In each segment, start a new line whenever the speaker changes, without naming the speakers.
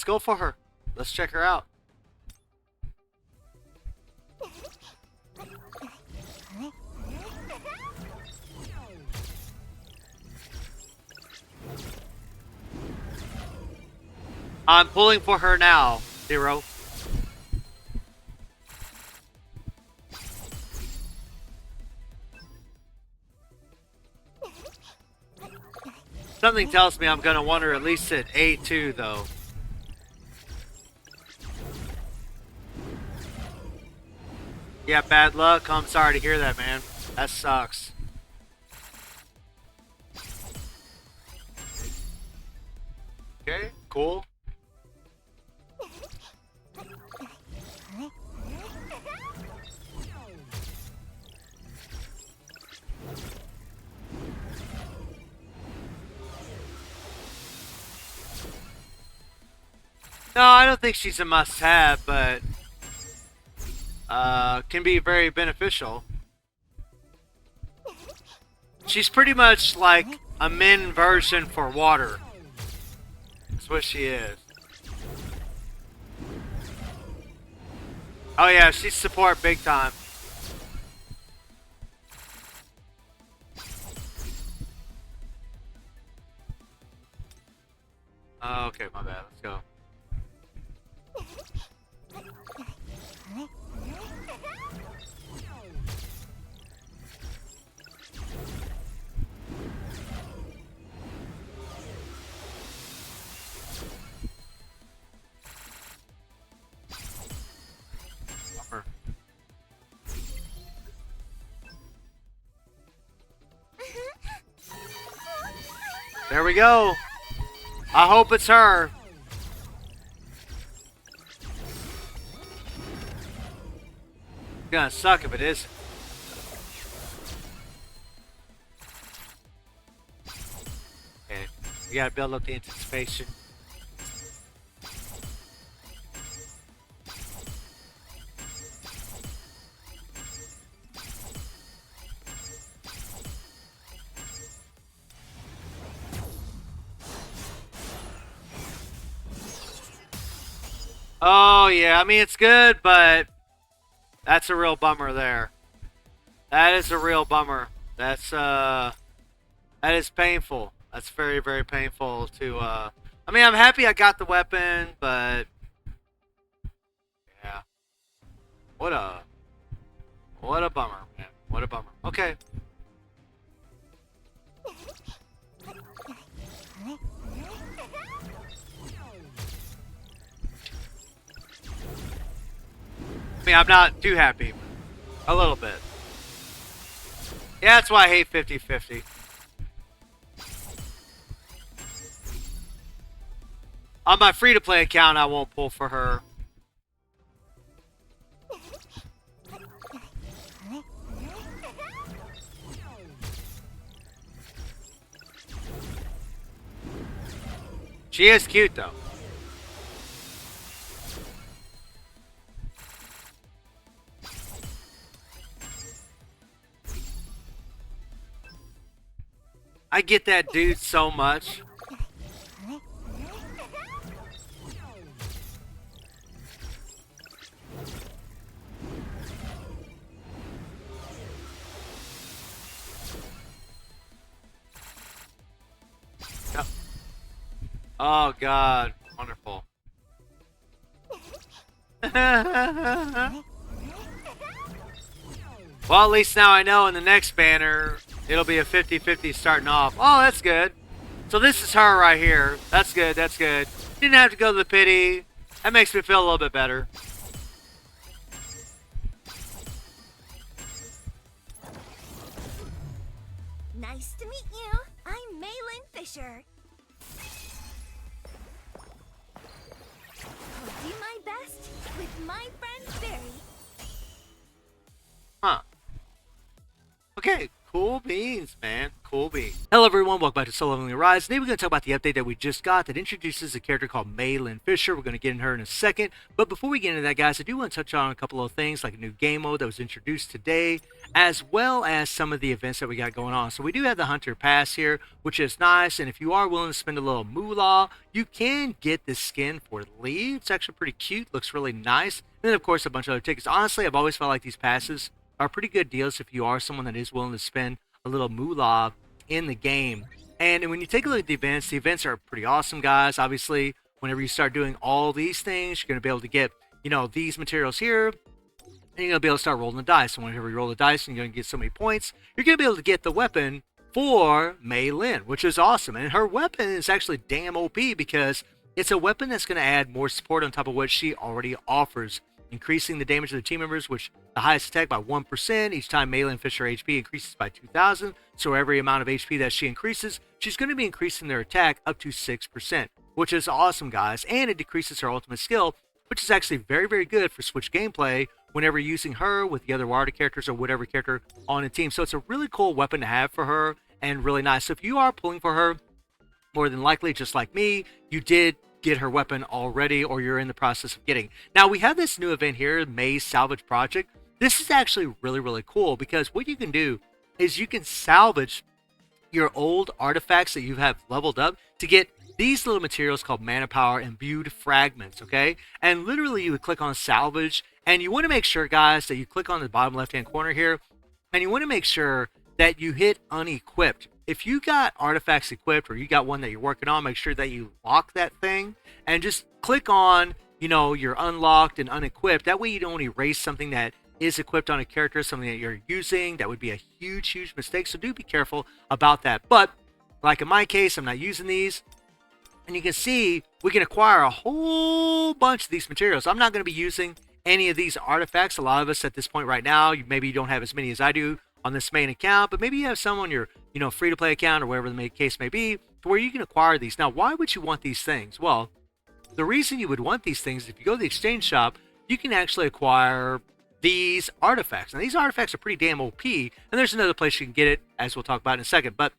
let's go for her. Let's check her out. I'm pulling for her now, Zero. Something tells me I'm gonna want her at least at A2 though. Yeah, bad luck. I'm sorry to hear that, man. That sucks. Okay, cool. No, I don't think she's a must-have, but can be very beneficial. She's pretty much like a min version for water. That's what she is. Oh yeah, she's support big time. Oh, okay, my bad. Let's go. There we go. I hope it's her. It's gonna suck if it isn't. Okay, you gotta build up the anticipation. Oh yeah, I mean it's good, but that's a real bummer there. That is a real bummer. That is painful. That's very, very painful to I mean I'm happy I got the weapon, but yeah. What a bummer, man. What a bummer. Okay. I mean, I'm not too happy. A little bit. Yeah, that's why I hate 50-50. On my free-to-play account, I won't pull for her. She is cute, though. I get that dude so much. Yep. Oh God, wonderful. Well, at least now I know in the next banner it'll be a 50-50 starting off. Oh, that's good. So this is her right here. That's good, that's good. Didn't have to go to the pity. That makes me feel a little bit better.
Nice to meet you. I'm Meilin Fisher. I'll do my best with my friend Barry.
Huh. Okay, Cool beans, man. Cool beans. Hello, everyone. Welcome back to Solo Leveling Rise. Today, we're going to talk about the update that we just got that introduces a character called Meilin Fisher. We're going to get in her in a second. But before we get into that, guys, I do want to touch on a couple of things, like a new game mode that was introduced today, as well as some of the events that we got going on. So we do have the Hunter Pass here, which is nice. And if you are willing to spend a little moolah, you can get this skin for Lee. It's actually pretty cute. Looks really nice. And then, of course, a bunch of other tickets. Honestly, I've always felt like these passes are pretty good deals if you are someone that is willing to spend a little moolah in the game. And when you take a look at the events are pretty awesome, guys. Obviously, whenever you start doing all these things, you're going to be able to get, these materials here, and you're going to be able to start rolling the dice. And whenever you roll the dice and you're going to get so many points, you're going to be able to get the weapon for Meilin, which is awesome. And her weapon is actually damn OP because it's a weapon that's going to add more support on top of what she already offers, increasing the damage of the team members, which the highest attack by 1%. Each time Meilin Fisher HP increases by 2,000. So every amount of HP that she increases, she's going to be increasing their attack up to 6%, which is awesome, guys. And it decreases her ultimate skill, which is actually very, very good for Switch gameplay whenever using her with the other water characters or whatever character on a team. So it's a really cool weapon to have for her and really nice. So if you are pulling for her, more than likely, just like me, you did get her weapon already, or you're in the process of getting. Now, we have this new event here, May's Salvage Project. This is actually really, really cool because what you can do is you can salvage your old artifacts that you have leveled up to get these little materials called Mana Power Imbued Fragments, okay? And literally, you would click on Salvage, and you want to make sure, guys, that you click on the bottom left-hand corner here, and you want to make sure that you hit Unequipped. If you got artifacts equipped or you got one that you're working on, make sure that you lock that thing and just click on, your unlocked and unequipped. That way you don't erase something that is equipped on a character, something that you're using. That would be a huge, huge mistake. So do be careful about that. But like in my case, I'm not using these. And you can see we can acquire a whole bunch of these materials. I'm not going to be using any of these artifacts. A lot of us at this point right now, maybe you don't have as many as I do on this main account, but maybe you have some on your, free-to-play account or whatever the case may be, to where you can acquire these. Now, why would you want these things? Well, the reason you would want these things, if you go to the exchange shop, you can actually acquire these artifacts. Now, these artifacts are pretty damn OP, and there's another place you can get it, as we'll talk about in a second, but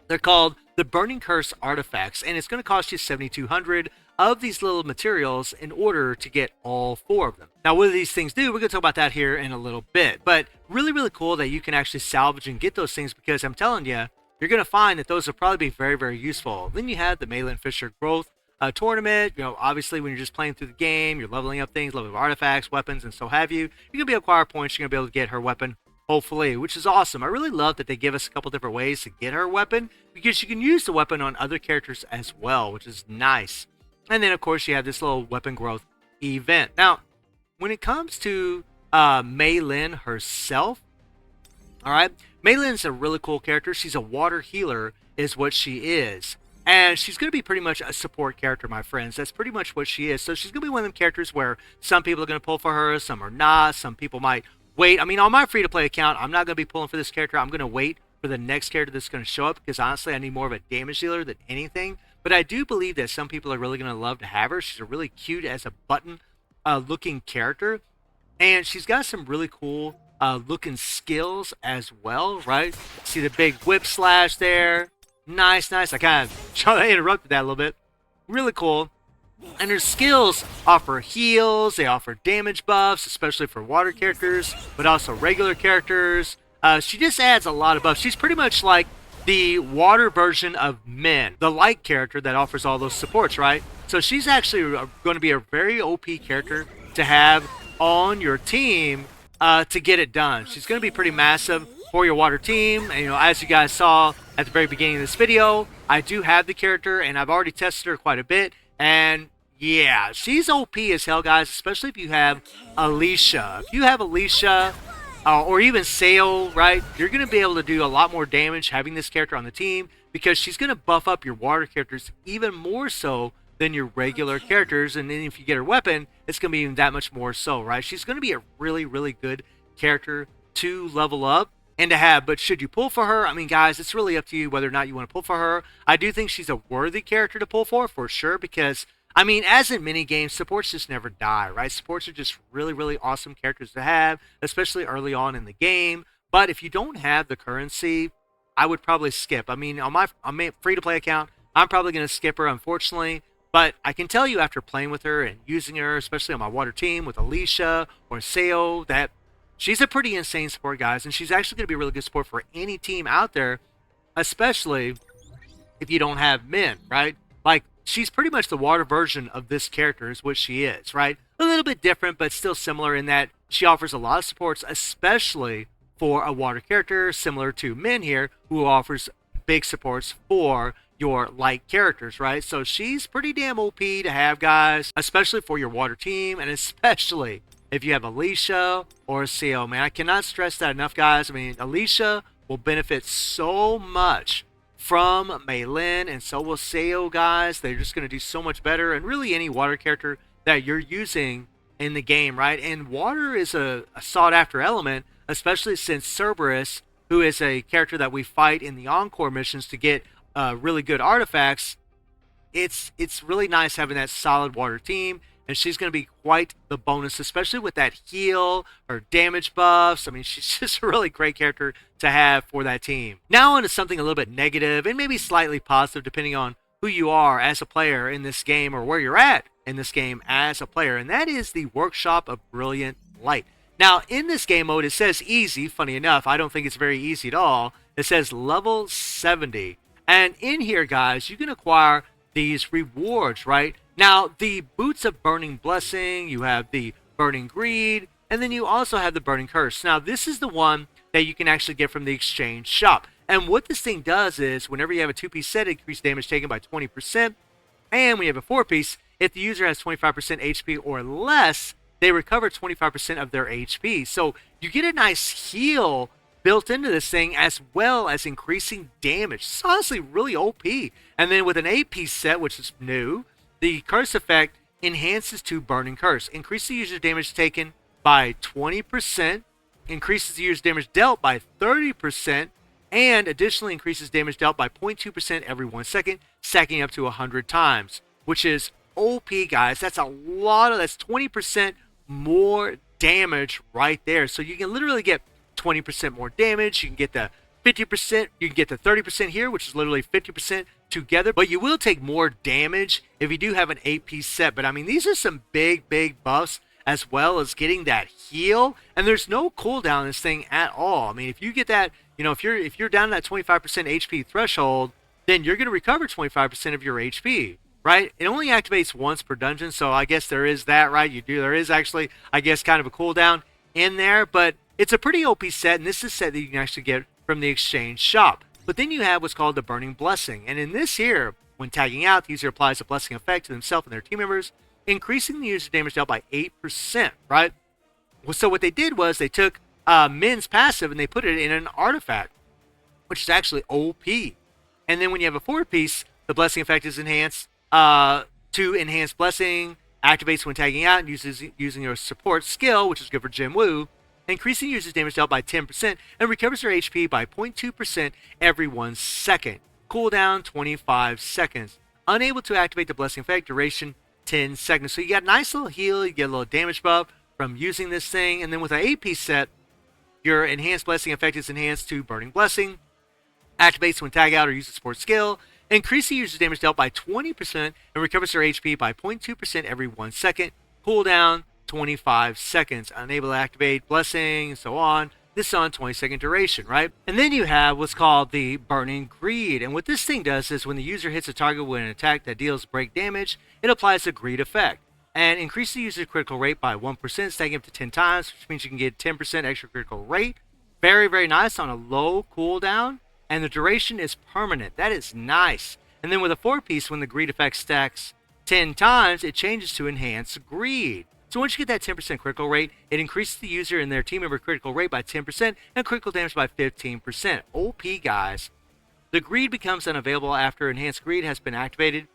they're called the Burning Curse artifacts, and it's going to cost you 7,200 of these little materials in order to get all 4 of them. Now, what do these things do? We're going to talk about that here in a little bit, but really, really cool that you can actually salvage and get those things, because I'm telling you, you're going to find that those will probably be very, very useful. Then you have the Meilin Fisher Growth Tournament. Obviously, when you're just playing through the game, you're leveling up things, leveling up artifacts, weapons, and so have you. You're going to be able to acquire points. You're going to be able to get her weapon, hopefully, which is awesome. I really love that they give us a couple different ways to get her weapon, because you can use the weapon on other characters as well, which is nice. And then, of course, you have this little weapon growth event. Now, when it comes to Meilin herself, all right, Meilin's a really cool character. She's a water healer is what she is. And she's going to be pretty much a support character, my friends. That's pretty much what she is. So she's going to be one of them characters where some people are going to pull for her, some are not. Some people might wait. I mean, on my free-to-play account, I'm not going to be pulling for this character. I'm going to wait for the next character that's going to show up, because honestly, I need more of a damage dealer than anything. But I do believe that some people are really going to love to have her. She's a really cute as a button looking character. And she's got some really cool looking skills as well, right? See the big whip slash there. Nice, nice. I kind of interrupted that a little bit. Really cool. And her skills offer heals. They offer damage buffs, especially for water characters, but also regular characters. She just adds a lot of buffs. She's pretty much like the water version of Min, the light character that offers all those supports, right? So she's actually going to be a very OP character to have on your team to get it done. She's going to be pretty massive for your water team. And, as you guys saw at the very beginning of this video, I do have the character, and I've already tested her quite a bit. And yeah, she's OP as hell, guys, especially if you have Alicia. If you have Alicia, or even Sail, right, you're going to be able to do a lot more damage having this character on the team, because she's going to buff up your water characters even more so than your regular characters. And then if you get her weapon, it's going to be even that much more so, right? She's going to be a really, really good character to level up and to have. But should you pull for her? I mean, guys, it's really up to you whether or not you want to pull for her. I do think she's a worthy character to pull for sure, because I mean, as in many games, supports just never die, right? Supports are just really, really awesome characters to have, especially early on in the game. But if you don't have the currency, I would probably skip. I mean, on my free-to-play account, I'm probably going to skip her, unfortunately. But I can tell you after playing with her and using her, especially on my water team with Alicia or Seo, that she's a pretty insane support, guys. And she's actually going to be a really good support for any team out there, especially if you don't have men, right? Like, she's pretty much the water version of this character is what she is, right? A little bit different, but still similar in that she offers a lot of supports, especially for a water character, similar to Min here, who offers big supports for your light characters, right? So she's pretty damn OP to have, guys, especially for your water team, and especially if you have Alicia or Seo, man. I cannot stress that enough, guys. I mean, Alicia will benefit so much from Meilin, and so will Seo, guys. They're just going to do so much better, and really any water character that you're using in the game, right? And water is a sought-after element, especially since Cerberus, who is a character that we fight in the Encore missions to get really good artifacts, it's really nice having that solid water team, and she's going to be quite the bonus, especially with that heal or damage buffs. I mean, she's just a really great character to have for that team. Now on to something a little bit negative and maybe slightly positive, depending on who you are as a player in this game or where you're at in this game as a player, and that is the Workshop of Brilliant Light. Now, in this game mode, it says easy. Funny enough, I don't think it's very easy at all. It says level 70. And in here, guys, you can acquire these rewards, right? Now, the Boots of Burning Blessing, you have the Burning Greed, and then you also have the Burning Curse. Now, this is the one that you can actually get from the exchange shop. And what this thing does is, whenever you have a 2-piece set, it increases damage taken by 20%. And when you have a 4-piece, if the user has 25% HP or less, they recover 25% of their HP. So you get a nice heal built into this thing, as well as increasing damage. It's honestly really OP. And then with an 8-piece set, which is new, the curse effect enhances to Burning Curse. Increases the user's damage taken by 20%, increases the user's damage dealt by 30%, and additionally increases damage dealt by 0.2% every 1 second, stacking up to 100 times, which is OP, guys. That's that's 20% more damage right there. So you can literally get 20% more damage. You can get the 50%, you can get the 30% here, which is literally 50% together, but you will take more damage if you do have an 8-piece set. But I mean, these are some big buffs, as well as getting that heal, and there's no cooldown in this thing at all. I mean, if you get that, you know, if you're down to that 25% HP threshold, then you're going to recover 25% of your HP, right? It only activates once per dungeon, so I guess there is that, right? There is actually, I guess, kind of a cooldown in there, but it's a pretty OP set, and this is a set that you can actually get from the exchange shop. But then you have what's called the Burning Blessing, and in this here, when tagging out, the user applies a blessing effect to themselves and their team members, increasing the user damage dealt by 8%, right? Well, so what they did was they took Min's passive and they put it in an artifact, which is actually OP. And then when you have a 4-piece, the blessing effect is enhanced to enhance blessing, activates when tagging out, and using your support skill, which is good for Jim Woo, increasing users' damage dealt by 10%, and recovers their HP by 0.2% every 1 second. Cooldown 25 seconds. Unable to activate the blessing effect, duration 10 seconds. So you got a nice little heal, you get a little damage buff from using this thing, and then with an 8-piece set, your enhanced blessing effect is enhanced to Burning Blessing, activates when tag out or use a support skill, increase the user's damage dealt by 20%, and recovers their HP by 0.2% every 1 second. Cooldown 25 seconds. Unable to activate blessing, and so on. This is on 20-second duration, right? And then you have what's called the Burning Greed. And what this thing does is when the user hits a target with an attack that deals break damage, it applies a greed effect. And increase the user's critical rate by 1%, stacking up to 10 times, which means you can get 10% extra critical rate. Very nice on a low cooldown. And the duration is permanent. That is nice. And then with a 4-piece, when the greed effect stacks 10 times, it changes to Enhance Greed. So once you get that 10% critical rate, it increases the user and their team member critical rate by 10% and critical damage by 15%. OP, guys. The greed becomes unavailable after Enhanced Greed has been activated.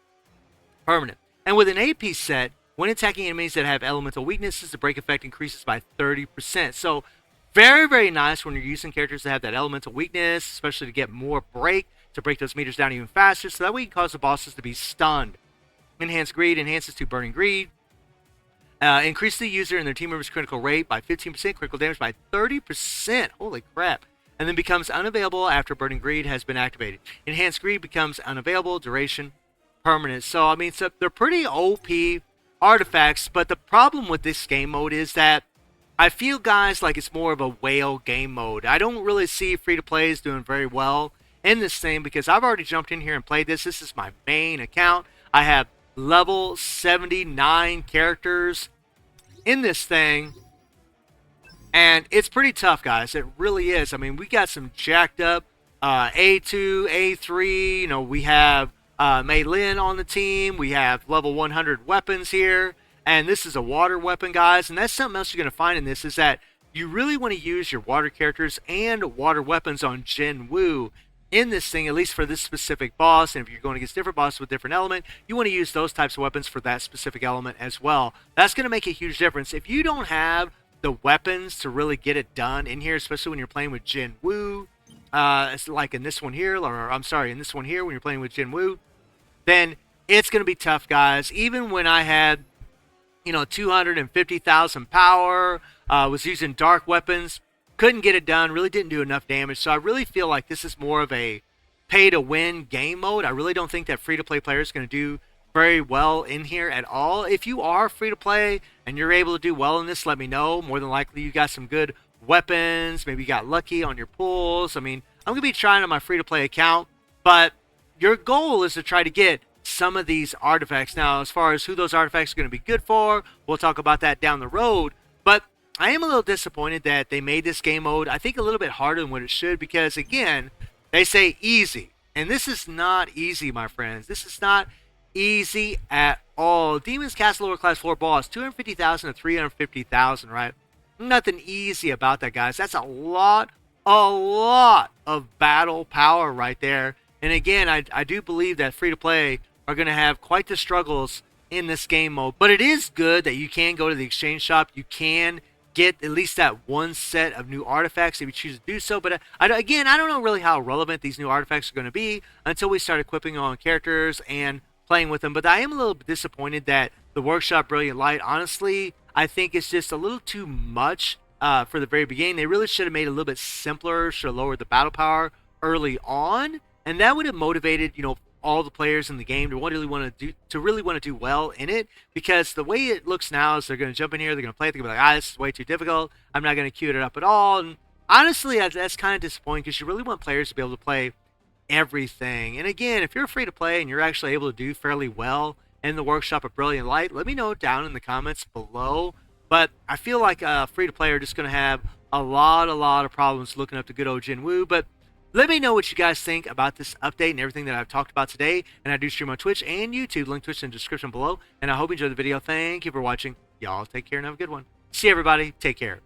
Permanent. And with an 8-piece set, when attacking enemies that have elemental weaknesses, the break effect increases by 30%. So very nice when you're using characters that have that elemental weakness, especially to get more break, to break those meters down even faster, so that way you can cause the bosses to be stunned. Enhanced Greed enhances to Burning Greed. Increase the user and their team members' critical rate by 15%, critical damage by 30%. Holy crap. And then becomes unavailable after Burning Greed has been activated. Enhanced Greed becomes unavailable, duration permanent. So, I mean, so they're pretty OP artifacts, but the problem with this game mode is that I feel, guys, like it's more of a whale game mode. I don't really see free-to-plays doing very well in this thing because I've already jumped in here and played this. This is my main account. I have level 79 characters in this thing, and it's pretty tough, guys. It really is. I mean, we got some jacked up A2, A3. You know, we have Meilin on the team. We have level 100 weapons here. And this is a water weapon, guys. And that's something else you're going to find in this is that you really want to use your water characters and water weapons on Jin Woo in this thing, at least for this specific boss. And if you're going against different bosses with different element, you want to use those types of weapons for that specific element as well. That's going to make a huge difference. If you don't have the weapons to really get it done in here, especially when you're playing with Jin Woo, it's like in this one here, or I'm sorry, in this one here when you're playing with Jin Woo, then it's going to be tough, guys. Even when I had 250,000 power, was using dark weapons, couldn't get it done, really didn't do enough damage. So I really feel like this is more of a pay-to-win game mode. I really don't think that free-to-play players is going to do very well in here at all. If you are free-to-play and you're able to do well in this, let me know. More than likely you got some good weapons, maybe you got lucky on your pulls. I mean, I'm going to be trying on my free-to-play account, but your goal is to try to get some of these artifacts. Now, as far as who those artifacts are going to be good for, we'll talk about that down the road. But I am a little disappointed that they made this game mode, I think, a little bit harder than what it should because, again, they say easy. And this is not easy, my friends. This is not easy at all. Demon's Castle lower class floor boss, 250,000 to 350,000, right? Nothing easy about that, guys. That's a lot of battle power right there. And again, I do believe that free-to-play are going to have quite the struggles in this game mode. But it is good that you can go to the exchange shop. You can get at least that one set of new artifacts if you choose to do so. But again, I don't know really how relevant these new artifacts are going to be until we start equipping on characters and playing with them. But I am a little bit disappointed that the Workshop Brilliant Light, honestly, I think it's just a little too much for the very beginning. They really should have made it a little bit simpler, should have lowered the battle power early on. And that would have motivated, all the players in the game to really want to do well in it, because the way it looks now is they're going to jump in here, they're going to play it, they're going to be like, this is way too difficult, I'm not going to queue it up at all. And honestly, that's kind of disappointing because you really want players to be able to play everything. And again, if you're free to play and you're actually able to do fairly well in the Workshop of Brilliant Light, let me know down in the comments below. But I feel like free to play are just going to have a lot of problems looking up to good old Jin Woo. But let me know what you guys think about this update and everything that I've talked about today. And I do stream on Twitch and YouTube. Link to Twitch in the description below. And I hope you enjoyed the video. Thank you for watching. Y'all take care and have a good one. See you, everybody. Take care.